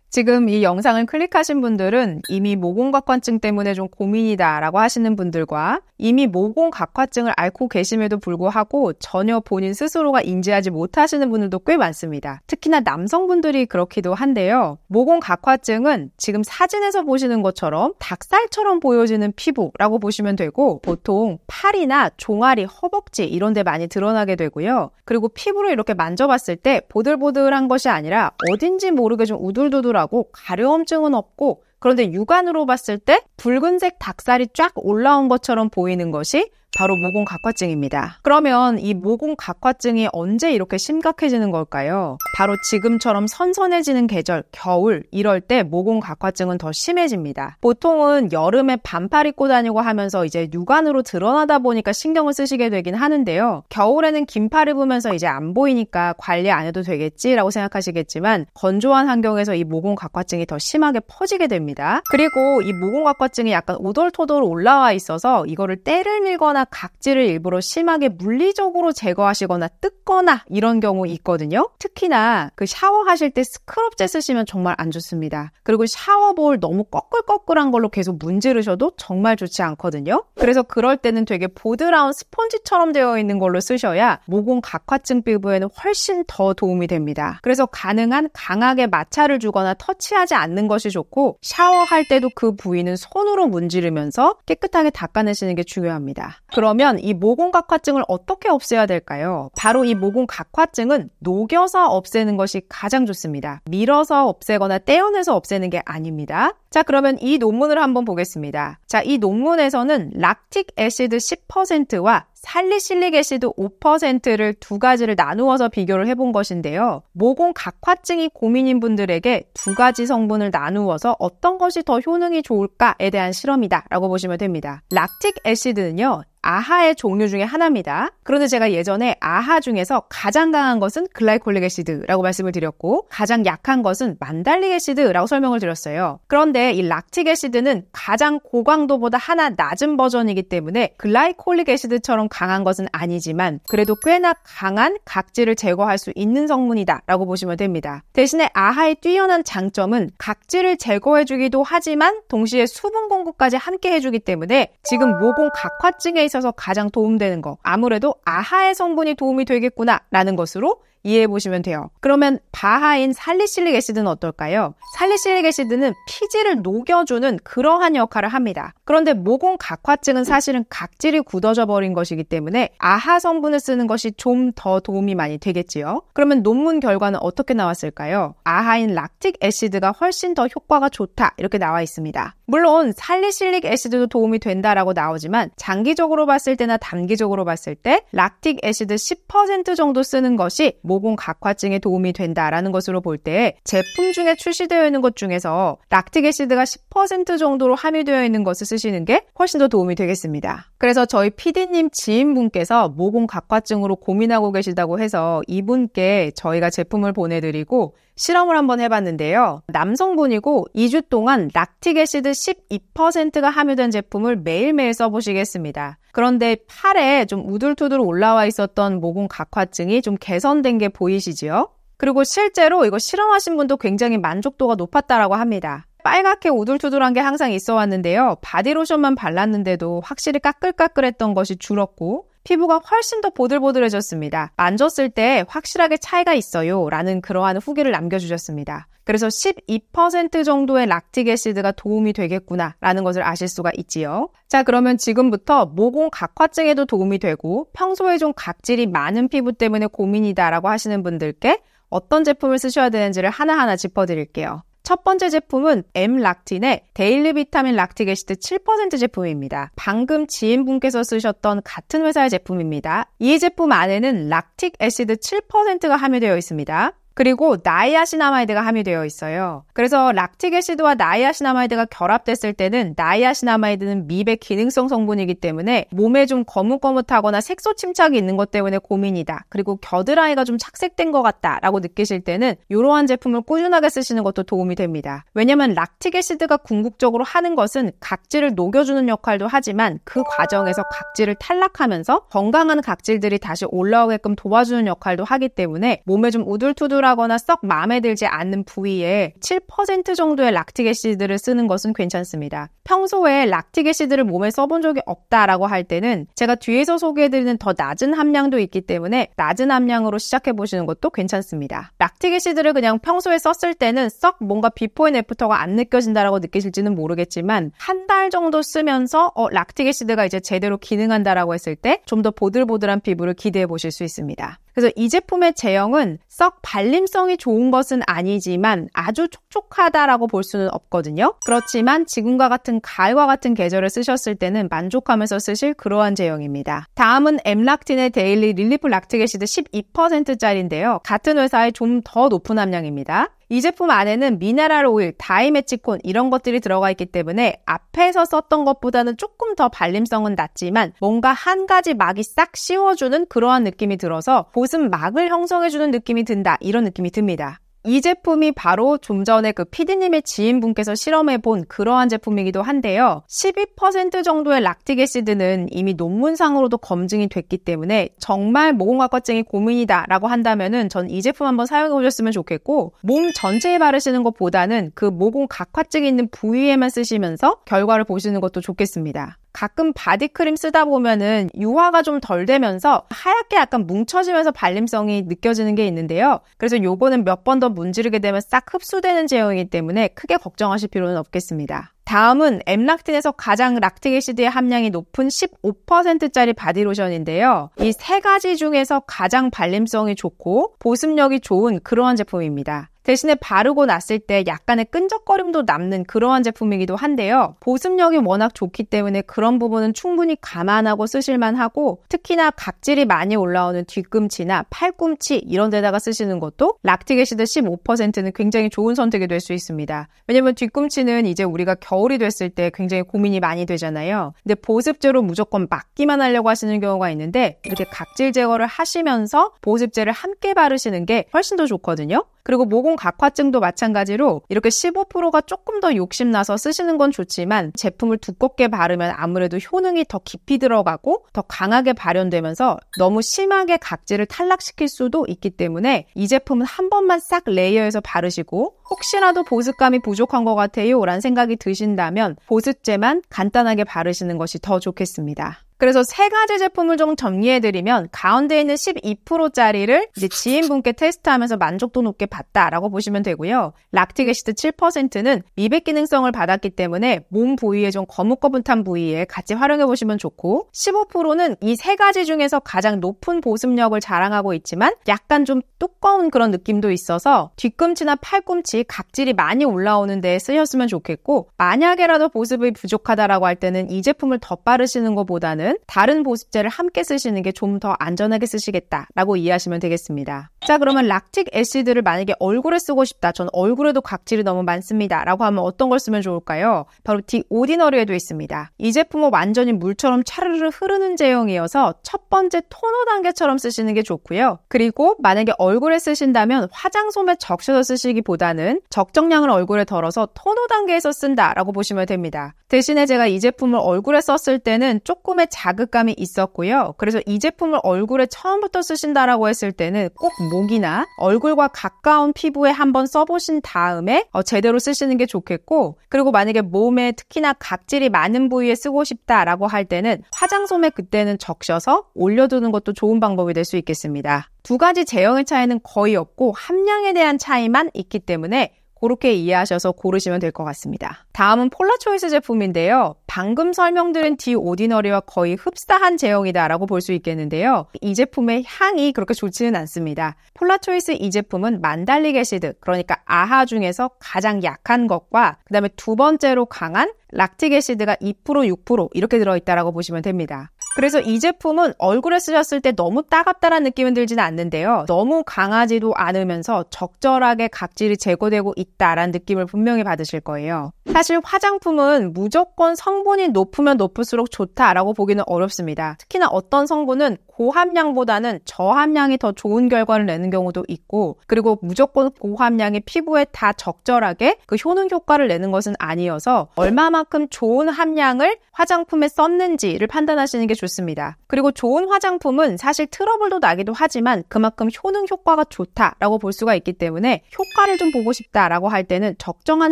지금 이 영상을 클릭하신 분들은 이미 모공각화증 때문에 좀 고민이다라고 하시는 분들과 이미 모공각화증을 앓고 계심에도 불구하고 전혀 본인 스스로가 인지하지 못하시는 분들도 꽤 많습니다. 특히나 남성분들이 그렇기도 한데요. 모공각화증은 지금 사진에서 보시는 것처럼 닭살처럼 보여지는 피부라고 보시면 되고 보통 팔이나 종아리, 허벅지 이런 데 많이 드러나게 되고요. 그리고 피부를 이렇게 만져봤을 때 보들보들한 것이 아니라 어딘지 모르게 좀 우둘두둘하고 가려움증은 없고 그런데 육안으로 봤을 때 붉은색 닭살이 쫙 올라온 것처럼 보이는 것이 바로 모공각화증입니다. 그러면 이 모공각화증이 언제 이렇게 심각해지는 걸까요? 바로 지금처럼 선선해지는 계절, 겨울 이럴 때 모공각화증은 더 심해집니다. 보통은 여름에 반팔 입고 다니고 하면서 이제 육안으로 드러나다 보니까 신경을 쓰시게 되긴 하는데요. 겨울에는 긴팔 입으면서 이제 안 보이니까 관리 안 해도 되겠지라고 생각하시겠지만 건조한 환경에서 이 모공각화증이 더 심하게 퍼지게 됩니다. 그리고 이 모공각화증이 약간 오돌토돌 올라와 있어서 이거를 때를 밀거나 각질을 일부러 심하게 물리적으로 제거하시거나 뜯거나 이런 경우 있거든요. 특히나 그 샤워하실 때 스크럽 젤 쓰시면 정말 안 좋습니다. 그리고 샤워볼 너무 꺼끌꺼끌한 걸로 계속 문지르셔도 정말 좋지 않거든요. 그래서 그럴 때는 되게 보드라운 스펀지처럼 되어 있는 걸로 쓰셔야 모공각화증 피부에는 훨씬 더 도움이 됩니다. 그래서 가능한 강하게 마찰을 주거나 터치하지 않는 것이 좋고 샤워할 때도 그 부위는 손으로 문지르면서 깨끗하게 닦아내시는 게 중요합니다. 그러면 이 모공각화증을 어떻게 없애야 될까요? 바로 이 모공각화증은 녹여서 없애는 것이 가장 좋습니다. 밀어서 없애거나 떼어내서 없애는 게 아닙니다. 자, 그러면 이 논문을 한번 보겠습니다. 자, 이 논문에서는 락틱 애시드 10%와 살리실릭 애시드 5%를 두 가지를 나누어서 비교를 해본 것인데요. 모공각화증이 고민인 분들에게 두 가지 성분을 나누어서 어떤 것이 더 효능이 좋을까에 대한 실험이다라고 보시면 됩니다. 락틱 애시드는요. 아하의 종류 중에 하나입니다. 그런데 제가 예전에 아하 중에서 가장 강한 것은 글라이콜릭 애시드라고 말씀을 드렸고 가장 약한 것은 만달릭 애시드라고 설명을 드렸어요. 그런데 이 락틱 애시드는 가장 고강도보다 하나 낮은 버전이기 때문에 글라이콜릭 애시드처럼 강한 것은 아니지만 그래도 꽤나 강한 각질을 제거할 수 있는 성분이다 라고 보시면 됩니다. 대신에 아하의 뛰어난 장점은 각질을 제거해주기도 하지만 동시에 수분 공급까지 함께 해주기 때문에 지금 모공각화증에 있어서 가장 도움되는 거 아무래도 아하의 성분이 도움이 되겠구나 라는 것으로 이해해보시면 돼요. 그러면 바하인 살리실릭 애시드는 어떨까요? 살리실릭 애시드는 피지를 녹여주는 그러한 역할을 합니다. 그런데 모공각화증은 사실은 각질이 굳어져 버린 것이기 때문에 아하 성분을 쓰는 것이 좀 더 도움이 많이 되겠지요. 그러면 논문 결과는 어떻게 나왔을까요? 아하인 락틱 애시드가 훨씬 더 효과가 좋다 이렇게 나와 있습니다. 물론 살리실릭 애시드도 도움이 된다라고 나오지만 장기적으로 봤을 때나 단기적으로 봤을 때 락틱 애시드 10% 정도 쓰는 것이 모공각화증에 도움이 된다라는 것으로 볼 때 제품 중에 출시되어 있는 것 중에서 락틱 애시드가 10% 정도로 함유되어 있는 것을 쓰시는 게 훨씬 더 도움이 되겠습니다. 그래서 저희 PD님 지인분께서 모공각화증으로 고민하고 계시다고 해서 이분께 저희가 제품을 보내드리고 실험을 한번 해봤는데요. 남성분이고 2주 동안 락틱 애시드 12%가 함유된 제품을 매일매일 써보시겠습니다. 그런데 팔에 좀 우둘투둘 올라와 있었던 모공각화증이 좀 개선된 게 보이시지요? 그리고 실제로 이거 실험하신 분도 굉장히 만족도가 높았다라고 합니다. 빨갛게 우둘투둘한 게 항상 있어 왔는데요. 바디로션만 발랐는데도 확실히 까끌까끌했던 것이 줄었고 피부가 훨씬 더 보들보들해졌습니다. 만졌을 때 확실하게 차이가 있어요 라는 그러한 후기를 남겨주셨습니다. 그래서 12% 정도의 락틱 애시드가 도움이 되겠구나 라는 것을 아실 수가 있지요. 자, 그러면 지금부터 모공각화증에도 도움이 되고 평소에 좀 각질이 많은 피부 때문에 고민이다 라고 하시는 분들께 어떤 제품을 쓰셔야 되는지를 하나하나 짚어드릴게요. 첫 번째 제품은 엠락틴의 데일리 비타민 락틱 애시드 7% 제품입니다. 방금 지인분께서 쓰셨던 같은 회사의 제품입니다. 이 제품 안에는 락틱 애시드 7%가 함유되어 있습니다. 그리고 나이아신아마이드가 함유되어 있어요. 그래서 락틱 애시드와 나이아신아마이드가 결합됐을 때는 나이아신아마이드는 미백 기능성 성분이기 때문에 몸에 좀 거뭇거뭇하거나 색소 침착이 있는 것 때문에 고민이다. 그리고 겨드랑이가 좀 착색된 것 같다라고 느끼실 때는 이러한 제품을 꾸준하게 쓰시는 것도 도움이 됩니다. 왜냐하면 락틱 애시드가 궁극적으로 하는 것은 각질을 녹여주는 역할도 하지만 그 과정에서 각질을 탈락하면서 건강한 각질들이 다시 올라오게끔 도와주는 역할도 하기 때문에 몸에 좀 우둘투둘한 불편하거나 썩 마음에 들지 않는 부위에 7% 정도의 락틱 애시드를 쓰는 것은 괜찮습니다. 평소에 락틱 애시드를 몸에 써본 적이 없다라고 할 때는 제가 뒤에서 소개해드리는 더 낮은 함량도 있기 때문에 낮은 함량으로 시작해보시는 것도 괜찮습니다. 락틱 애시드를 그냥 평소에 썼을 때는 썩 뭔가 비포 앤 애프터가 안 느껴진다라고 느끼실지는 모르겠지만 한 달 정도 쓰면서 락틱 애시드가 이제 제대로 기능한다라고 했을 때 좀 더 보들보들한 피부를 기대해 보실 수 있습니다. 그래서 이 제품의 제형은 썩 발림성이 좋은 것은 아니지만 아주 촉촉하다라고 볼 수는 없거든요. 그렇지만 지금과 같은 가을과 같은 계절에 쓰셨을 때는 만족하면서 쓰실 그러한 제형입니다. 다음은 엠락틴의 데일리 릴리프 락틱 애시드 12%짜리인데요. 같은 회사의 좀 더 높은 함량입니다. 이 제품 안에는 미네랄 오일, 다이메치콘 이런 것들이 들어가 있기 때문에 앞에서 썼던 것보다는 조금 더 발림성은 낮지만 뭔가 한 가지 막이 싹 씌워주는 그러한 느낌이 들어서 보습막을 형성해주는 느낌이 든다, 이런 느낌이 듭니다. 이 제품이 바로 좀 전에 그 PD님의 지인분께서 실험해본 그러한 제품이기도 한데요. 12% 정도의 락틱 애시드는 이미 논문상으로도 검증이 됐기 때문에 정말 모공각화증이 고민이다라고 한다면은 전 이 제품 한번 사용해보셨으면 좋겠고, 몸 전체에 바르시는 것보다는 그 모공각화증이 있는 부위에만 쓰시면서 결과를 보시는 것도 좋겠습니다. 가끔 바디크림 쓰다 보면은 유화가 좀 덜 되면서 하얗게 약간 뭉쳐지면서 발림성이 느껴지는 게 있는데요. 그래서 요거는 몇 번 더 문지르게 되면 싹 흡수되는 제형이기 때문에 크게 걱정하실 필요는 없겠습니다. 다음은 엠락틴에서 가장 락틱 애시드의 함량이 높은 15%짜리 바디로션인데요. 이 세 가지 중에서 가장 발림성이 좋고 보습력이 좋은 그러한 제품입니다. 대신에 바르고 났을 때 약간의 끈적거림도 남는 그러한 제품이기도 한데요. 보습력이 워낙 좋기 때문에 그런 부분은 충분히 감안하고 쓰실만 하고, 특히나 각질이 많이 올라오는 뒤꿈치나 팔꿈치 이런 데다가 쓰시는 것도 락틱 애시드 15%는 굉장히 좋은 선택이 될 수 있습니다. 왜냐면 뒤꿈치는 이제 우리가 겨울이 됐을 때 굉장히 고민이 많이 되잖아요. 근데 보습제로 무조건 막기만 하려고 하시는 경우가 있는데 이렇게 각질 제거를 하시면서 보습제를 함께 바르시는 게 훨씬 더 좋거든요. 그리고 모공 각화증도 마찬가지로 이렇게 15%가 조금 더 욕심나서 쓰시는 건 좋지만 제품을 두껍게 바르면 아무래도 효능이 더 깊이 들어가고 더 강하게 발현되면서 너무 심하게 각질을 탈락시킬 수도 있기 때문에 이 제품은 한 번만 싹 레이어해서 바르시고, 혹시라도 보습감이 부족한 것 같아요 라는 생각이 드신다면 보습제만 간단하게 바르시는 것이 더 좋겠습니다. 그래서 세 가지 제품을 좀 정리해드리면 가운데 있는 12%짜리를 이제 지인분께 테스트하면서 만족도 높게 봤다라고 보시면 되고요. 락틱 애시드 7%는 미백 기능성을 받았기 때문에 몸 부위에 좀 거뭇거뭇한 부위에 같이 활용해 보시면 좋고, 15%는 이 세 가지 중에서 가장 높은 보습력을 자랑하고 있지만 약간 좀 두꺼운 그런 느낌도 있어서 뒤꿈치나 팔꿈치 각질이 많이 올라오는 데에 쓰셨으면 좋겠고, 만약에라도 보습이 부족하다라고 할 때는 이 제품을 덧바르시는 것보다는 다른 보습제를 함께 쓰시는 게 좀 더 안전하게 쓰시겠다라고 이해하시면 되겠습니다. 자, 그러면 락틱 애시드를 만약에 얼굴에 쓰고 싶다, 전 얼굴에도 각질이 너무 많습니다 라고 하면 어떤 걸 쓰면 좋을까요? 바로 디 오디너리에도 있습니다. 이 제품은 완전히 물처럼 차르르 흐르는 제형이어서 첫 번째 토너 단계처럼 쓰시는 게 좋고요. 그리고 만약에 얼굴에 쓰신다면 화장솜에 적셔서 쓰시기보다는 적정량을 얼굴에 덜어서 토너 단계에서 쓴다라고 보시면 됩니다. 대신에 제가 이 제품을 얼굴에 썼을 때는 조금의 자극감이 있었고요. 그래서 이 제품을 얼굴에 처음부터 쓰신다라고 했을 때는 꼭 목이나 얼굴과 가까운 피부에 한번 써보신 다음에 제대로 쓰시는 게 좋겠고, 그리고 만약에 몸에 특히나 각질이 많은 부위에 쓰고 싶다라고 할 때는 화장솜에 그때는 적셔서 올려두는 것도 좋은 방법이 될 수 있겠습니다. 두 가지 제형의 차이는 거의 없고 함량에 대한 차이만 있기 때문에 그렇게 이해하셔서 고르시면 될 것 같습니다. 다음은 폴라초이스 제품인데요. 방금 설명드린 디 오디너리와 거의 흡사한 제형이다라고 볼 수 있겠는데요. 이 제품의 향이 그렇게 좋지는 않습니다. 폴라초이스 이 제품은 만달릭 애시드, 그러니까 아하 중에서 가장 약한 것과 그 다음에 두 번째로 강한 락틱 애시드가 2%, 6% 이렇게 들어있다라고 보시면 됩니다. 그래서 이 제품은 얼굴에 쓰셨을 때 너무 따갑다는 느낌은 들지는 않는데요. 너무 강하지도 않으면서 적절하게 각질이 제거되고 있다라는 느낌을 분명히 받으실 거예요. 사실 화장품은 무조건 성분이 높으면 높을수록 좋다라고 보기는 어렵습니다. 특히나 어떤 성분은 고함량보다는 저함량이 더 좋은 결과를 내는 경우도 있고, 그리고 무조건 고함량이 피부에 다 적절하게 그 효능 효과를 내는 것은 아니어서 얼마만큼 좋은 함량을 화장품에 썼는지를 판단하시는 게 좋습니다. 그리고 좋은 화장품은 사실 트러블도 나기도 하지만 그만큼 효능 효과가 좋다라고 볼 수가 있기 때문에 효과를 좀 보고 싶다라고 할 때는 적정한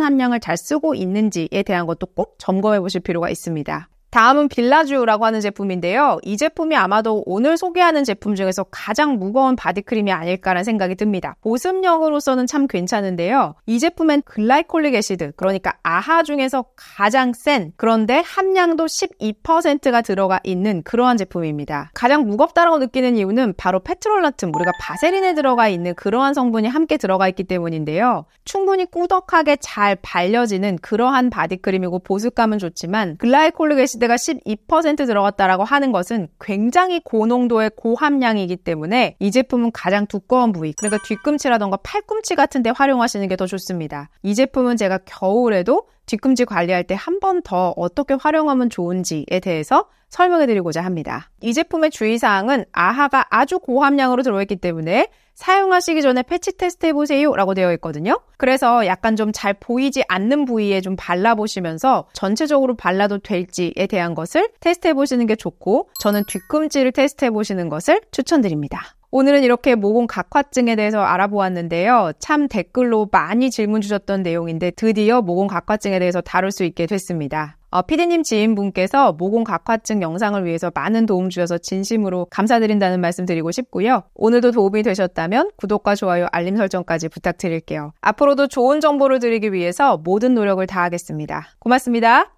함량을 잘 쓰고 있는지에 대한 것도 꼭 점검해 보실 필요가 있습니다. 다음은 빌라주라고 하는 제품인데요. 이 제품이 아마도 오늘 소개하는 제품 중에서 가장 무거운 바디크림이 아닐까라는 생각이 듭니다. 보습력으로서는 참 괜찮은데요. 이 제품엔 글라이콜릭 애시드, 그러니까 아하 중에서 가장 센, 그런데 함량도 12%가 들어가 있는 그러한 제품입니다. 가장 무겁다라고 느끼는 이유는 바로 페트롤라툼, 우리가 바세린에 들어가 있는 그러한 성분이 함께 들어가 있기 때문인데요. 충분히 꾸덕하게 잘 발려지는 그러한 바디크림이고 보습감은 좋지만 글라이콜릭 애시드가 12% 들어갔다라고 하는 것은 굉장히 고농도의 고함량이기 때문에 이 제품은 가장 두꺼운 부위, 그러니까 뒤꿈치라던가 팔꿈치 같은 데 활용하시는 게 더 좋습니다. 이 제품은 제가 겨울에도 뒤꿈치 관리할 때 한 번 더 어떻게 활용하면 좋은지에 대해서 설명해드리고자 합니다. 이 제품의 주의사항은 아하가 아주 고함량으로 들어있기 때문에 사용하시기 전에 패치 테스트 해보세요 라고 되어 있거든요. 그래서 약간 좀 잘 보이지 않는 부위에 좀 발라보시면서 전체적으로 발라도 될지에 대한 것을 테스트해보시는 게 좋고, 저는 뒤꿈치를 테스트해보시는 것을 추천드립니다. 오늘은 이렇게 모공 각화증에 대해서 알아보았는데요. 참 댓글로 많이 질문 주셨던 내용인데 드디어 모공 각화증에 대해서 다룰 수 있게 됐습니다. 피디님 지인분께서 모공 각화증 영상을 위해서 많은 도움 주셔서 진심으로 감사드린다는 말씀 드리고 싶고요. 오늘도 도움이 되셨다면 구독과 좋아요, 알림 설정까지 부탁드릴게요. 앞으로도 좋은 정보를 드리기 위해서 모든 노력을 다하겠습니다. 고맙습니다.